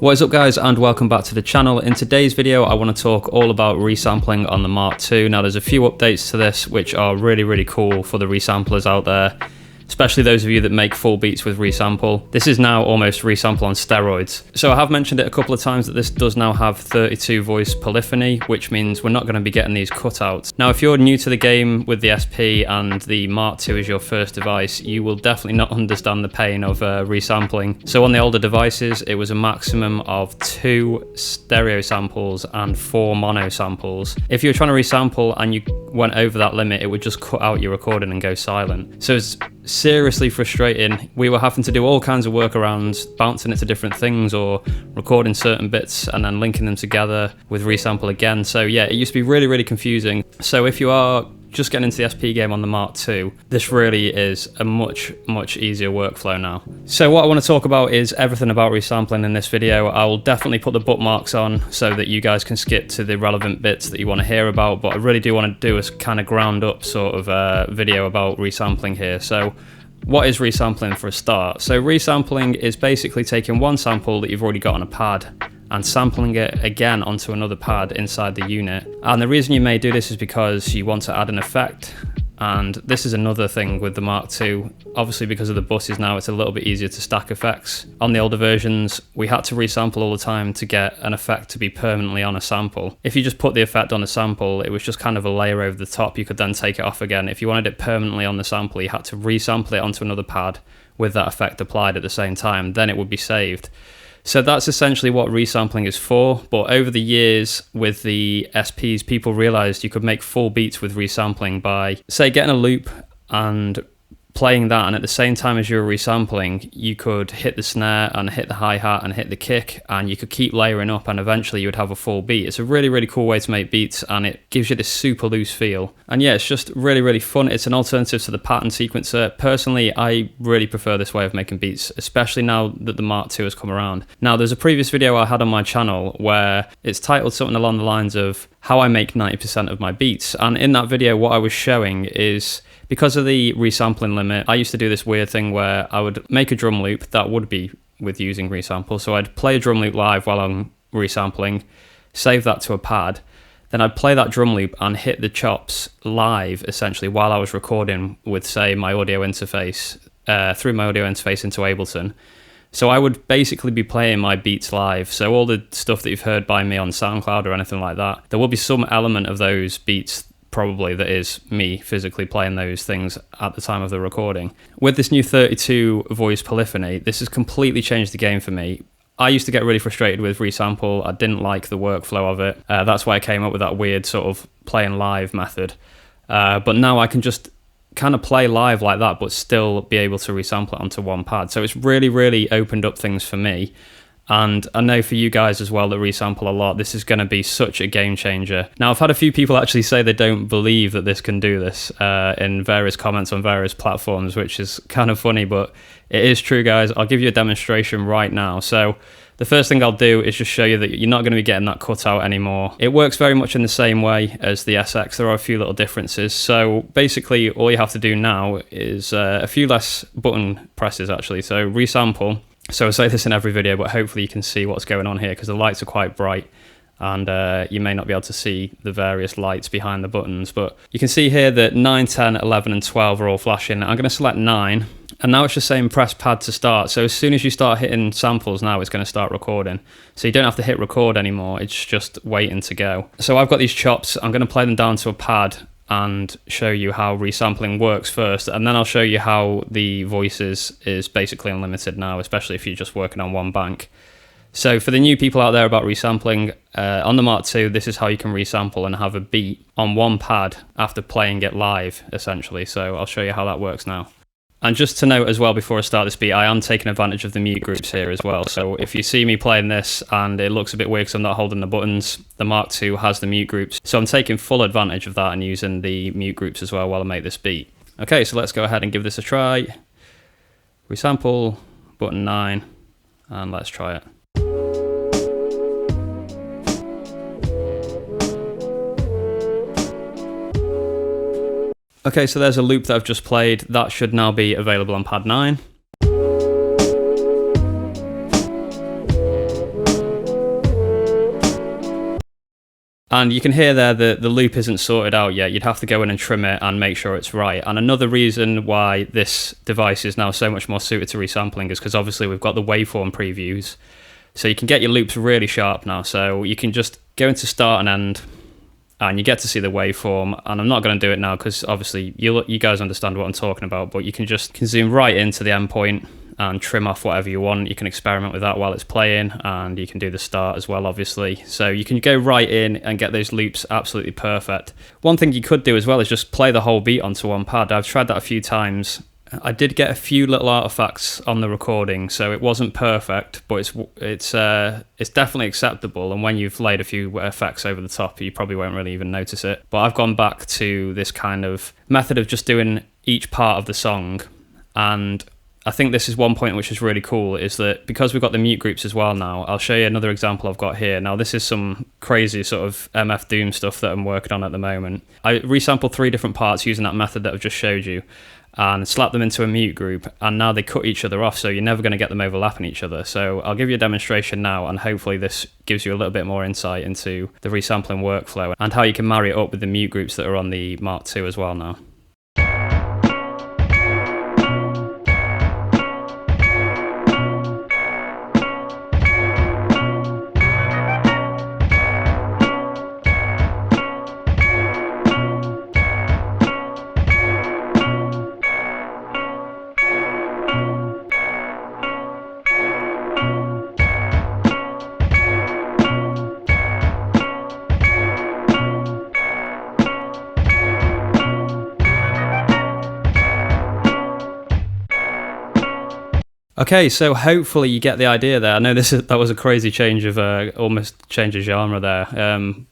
What is up guys, and welcome back to the channel. In today's video I want to talk all about resampling on the Mark II. Now there's a few updates to this which are really cool for the resamplers out there, especially those of you that make full beats with resample. This is now almost resample on steroids. So I have mentioned it a couple of times that this does now have 32 voice polyphony, which means we're not going to be getting these cutouts. Now if you're new to the game with the SP and the Mark II is your first device, you will definitely not understand the pain of resampling. So on the older devices it was a maximum of 2 stereo samples and 4 mono samples. If you were trying to resample and you went over that limit, it would just cut out your recording and go silent. So it's seriously frustrating. We were having to do all kinds of workarounds, bouncing it to different things or recording certain bits and then linking them together with resample again. So yeah, it used to be really confusing. So if you are just getting into the SP game on the Mark II, this really is a much easier workflow now. So what I want to talk about is everything about resampling in this video. I will definitely put the bookmarks on so that you guys can skip to the relevant bits that you want to hear about, but I really do want to do a kind of ground up sort of video about resampling here. So what is resampling for a start? So resampling is basically taking one sample that you've already got on a pad and sampling it again onto another pad inside the unit. And the reason you may do this is because you want to add an effect. And this is another thing with the Mark II. Obviously because of the buses now, it's a little bit easier to stack effects. On the older versions, we had to resample all the time to get an effect to be permanently on a sample. If you just put the effect on a sample, it was just kind of a layer over the top. You could then take it off again. If you wanted it permanently on the sample, you had to resample it onto another pad with that effect applied at the same time. Then it would be saved. So that's essentially what resampling is for, but over the years with the SPs, people realized you could make full beats with resampling by, say, getting a loop and playing that, and at the same time as you were resampling, you could hit the snare and hit the hi-hat and hit the kick, and you could keep layering up and eventually you would have a full beat. It's a really cool way to make beats, and it gives you this super loose feel. And yeah, it's just really fun. It's an alternative to the pattern sequencer. Personally, I really prefer this way of making beats, especially now that the Mark II has come around. Now, there's a previous video I had on my channel where it's titled something along the lines of how I make 90% of my beats, and in that video what I was showing is, because of the resampling limit, I used to do this weird thing where I would make a drum loop that would be with using resample. So I'd play a drum loop live while I'm resampling, save that to a pad, then I'd play that drum loop and hit the chops live, essentially, while I was recording with, say, my audio interface, through my audio interface into Ableton. So I would basically be playing my beats live. So all the stuff that you've heard by me on SoundCloud or anything like that, there will be some element of those beats probably that is me physically playing those things at the time of the recording. With this new 32 voice polyphony, this has completely changed the game for me. I used to get really frustrated with resample. I didn't like the workflow of it. That's why I came up with that weird sort of playing live method. But now I can just kind of play live like that, but still be able to resample it onto one pad. So it's really opened up things for me. And I know for you guys as well that resample a lot, this is going to be such a game changer. Now, I've had a few people actually say they don't believe that this can do this in various comments on various platforms, which is kind of funny, but it is true, guys. I'll give you a demonstration right now. So the first thing I'll do is just show you that you're not going to be getting that cutout anymore. It works very much in the same way as the SX. There are a few little differences. So basically all you have to do now is a few less button presses actually. So resample. So I say this in every video, but hopefully you can see what's going on here because the lights are quite bright and you may not be able to see the various lights behind the buttons, but you can see here that 9, 10, 11 and 12 are all flashing. I'm going to select 9 and now it's just saying press pad to start. So as soon as you start hitting samples now, it's going to start recording. So you don't have to hit record anymore. It's just waiting to go. So I've got these chops. I'm going to play them down to a pad and show you how resampling works first, and then I'll show you how the voices is basically unlimited now, especially if you're just working on one bank. So for the new people out there about resampling, on the Mark II, this is how you can resample and have a beat on one pad after playing it live, essentially. So I'll show you how that works now. And just to note as well, before I start this beat, I am taking advantage of the mute groups here as well. So if you see me playing this and it looks a bit weird because I'm not holding the buttons, the Mark II has the mute groups. So I'm taking full advantage of that and using the mute groups as well while I make this beat. Okay, so let's go ahead and give this a try. Resample, button 9, and let's try it. Okay, so there's a loop that I've just played. That should now be available on pad 9. And you can hear there that the loop isn't sorted out yet. You'd have to go in and trim it and make sure it's right. And another reason why this device is now so much more suited to resampling is because obviously we've got the waveform previews. So you can get your loops really sharp now. So you can just go into start and end, and you get to see the waveform. And I'm not going to do it now because obviously you guys understand what I'm talking about, but you can zoom right into the endpoint and trim off whatever you want. You can experiment with that while it's playing, and you can do the start as well, obviously. So you can go right in and get those loops absolutely perfect. One thing you could do as well is just play the whole beat onto one pad. I've tried that a few times. I did get a few little artifacts on the recording, so it wasn't perfect, but it's definitely acceptable. And when you've laid a few effects over the top, you probably won't really even notice it. But I've gone back to this kind of method of just doing each part of the song, and I think this is one point which is really cool, is that because we've got the mute groups as well now, I'll show you another example I've got here. Now, this is some crazy sort of MF Doom stuff that I'm working on at the moment. I resampled 3 different parts using that method that I've just showed you and slapped them into a mute group, and now they cut each other off, so you're never going to get them overlapping each other. So I'll give you a demonstration now, and hopefully this gives you a little bit more insight into the resampling workflow and how you can marry it up with the mute groups that are on the Mark II as well now. Okay, so hopefully you get the idea there. I know that was a crazy change of almost change of genre there.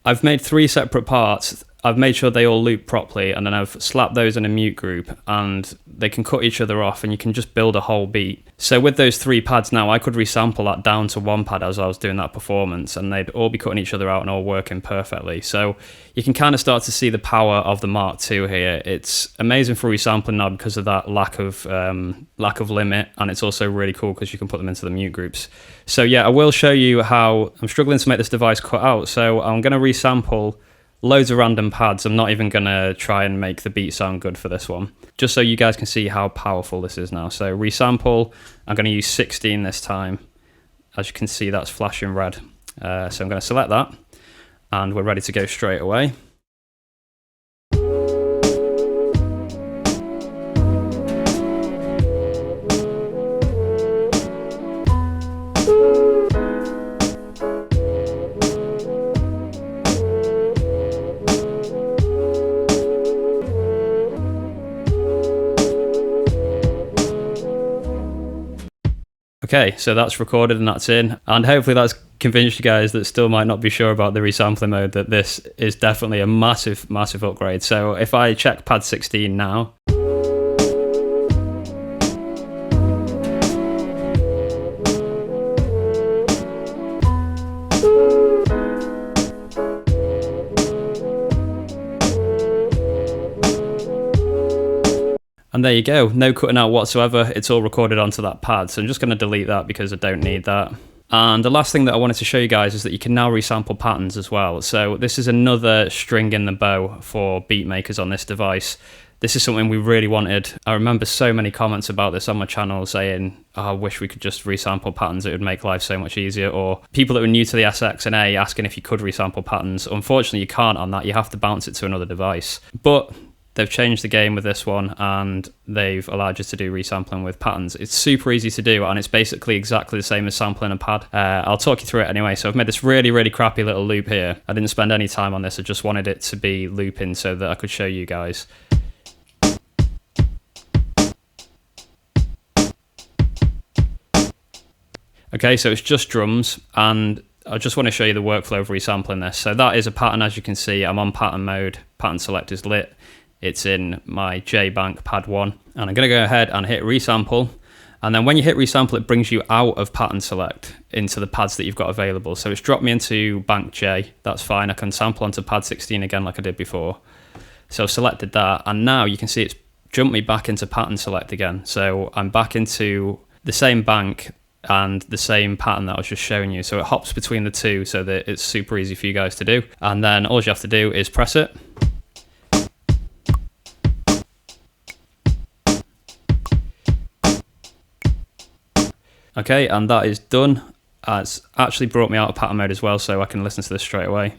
I've made 3 separate parts. I've made sure they all loop properly, and then I've slapped those in a mute group, and they can cut each other off, and you can just build a whole beat. So with those 3 pads now, I could resample that down to 1 pad as I was doing that performance, and they'd all be cutting each other out and all working perfectly. So you can kind of start to see the power of the Mark II here. It's amazing for resampling now because of that lack of limit, and it's also really cool because you can put them into the mute groups. So yeah, I will show you how I'm struggling to make this device cut out. So I'm going to resample loads of random pads. I'm not even going to try and make the beat sound good for this one, just so you guys can see how powerful this is now. So resample, I'm going to use 16 this time. As you can see, that's flashing red. So I'm going to select that, and we're ready to go straight away. Okay, so that's recorded and that's in, and hopefully that's convinced you guys that still might not be sure about the resampling mode that this is definitely a massive upgrade. So if I check pad 16 now, and there you go, no cutting out whatsoever. It's all recorded onto that pad. So I'm just going to delete that because I don't need that. And the last thing that I wanted to show you guys is that you can now resample patterns as well. So this is another string in the bow for beat makers on this device. This is something we really wanted. I remember so many comments about this on my channel saying, oh, I wish we could just resample patterns. It would make life so much easier. Or people that were new to the SX and A asking if you could resample patterns. Unfortunately, you can't on that. You have to bounce it to another device. But they've changed the game with this one, and they've allowed you to do resampling with patterns. It's super easy to do, and it's basically exactly the same as sampling a pad. I'll talk you through it anyway. So I've made this really crappy little loop here. I didn't spend any time on this. I just wanted it to be looping so that I could show you guys. Okay, so it's just drums, and I just want to show you the workflow of resampling this. So that is a pattern, as you can see. I'm on pattern mode. Pattern select is lit. It's in my JBank pad 1, and I'm going to go ahead and hit resample, and then when you hit resample it brings you out of pattern select into the pads that you've got available. So it's dropped me into bank J. That's fine. I can sample onto pad 16 again like I did before. So I've selected that, and now you can see it's jumped me back into pattern select again. So I'm back into the same bank and the same pattern that I was just showing you. So it hops between the two so that it's super easy for you guys to do. And then all you have to do is press it. Okay, and that is done. It's actually brought me out of pattern mode as well, so I can listen to this straight away.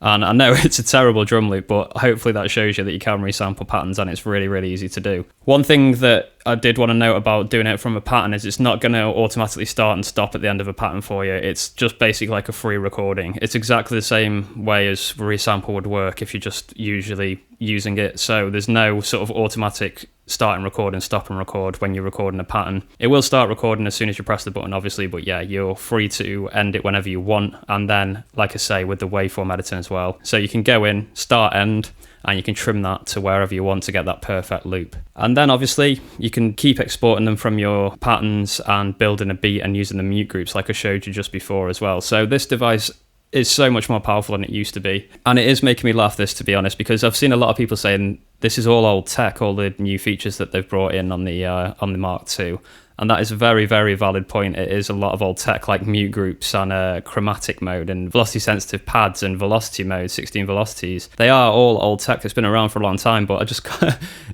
And I know it's a terrible drum loop, but hopefully that shows you that you can resample patterns, and it's really, really easy to do. One thing that I did want to note about doing it from a pattern is it's not going to automatically start and stop at the end of a pattern for you. It's just basically like a free recording. It's exactly the same way as resample would work if you're just usually using it. So there's no sort of automatic start and record and stop and record when you're recording a pattern. It will start recording as soon as you press the button, obviously, but yeah, you're free to end it whenever you want. And then, like I say, with the waveform editor as well. So you can go in, start, end, and you can trim that to wherever you want to get that perfect loop. And then obviously you can keep exporting them from your patterns and building a beat and using the mute groups like I showed you just before as well. So this device is so much more powerful than it used to be. And it is making me laugh, this, to be honest, because I've seen a lot of people saying this is all old tech, all the new features that they've brought in on the Mark II. And that is a very, very valid point. It is a lot of old tech like mute groups and chromatic mode and velocity sensitive pads and velocity mode, 16 velocities. They are all old tech that's been around for a long time, but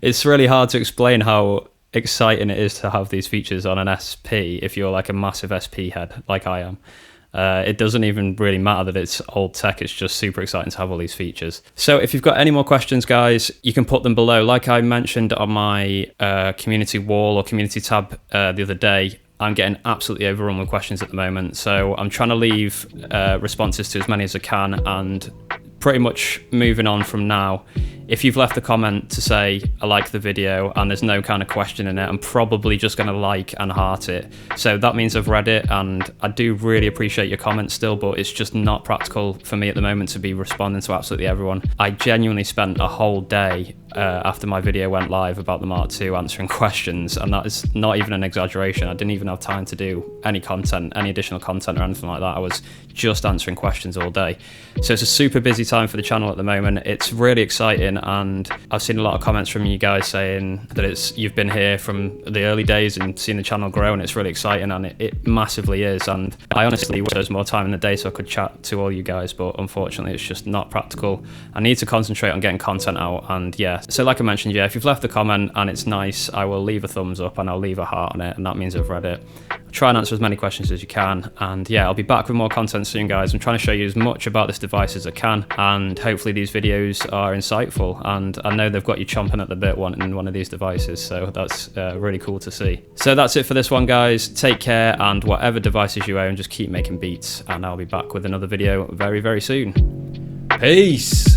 it's really hard to explain how exciting it is to have these features on an SP if you're like a massive SP head like I am. It doesn't even really matter that it's old tech, it's just super exciting to have all these features. So if you've got any more questions, guys, you can put them below. Like I mentioned on my community wall or community tab the other day, I'm getting absolutely overrun with questions at the moment. So I'm trying to leave responses to as many as I can, and pretty much moving on from now. If you've left a comment to say, I like the video, and there's no kind of question in it, I'm probably just going to like and heart it. So that means I've read it, and I do really appreciate your comments still, but it's just not practical for me at the moment to be responding to absolutely everyone. I genuinely spent a whole day after my video went live about the Mark II answering questions, and that is not even an exaggeration. I didn't even have time to do any content, any additional content or anything like that. I was just answering questions all day. So it's a super busy time for the channel at the moment. It's really exciting, and I've seen a lot of comments from you guys saying that you've been here from the early days and seen the channel grow, and it's really exciting, and it massively is. And I honestly wish there was more time in the day so I could chat to all you guys, but unfortunately it's just not practical. I need to concentrate on getting content out, and yeah. So like I mentioned, yeah, if you've left a comment and it's nice, I will leave a thumbs up and I'll leave a heart on it, and that means I've read it. Try and answer as many questions as you can, and yeah, I'll be back with more content soon, guys. I'm trying to show you as much about this device as I can, and hopefully these videos are insightful, and I know they've got you chomping at the bit wanting one of these devices, so that's really cool to see. So that's it for this one, guys. Take care, and whatever devices you own, just keep making beats, and I'll be back with another video very, very soon. Peace!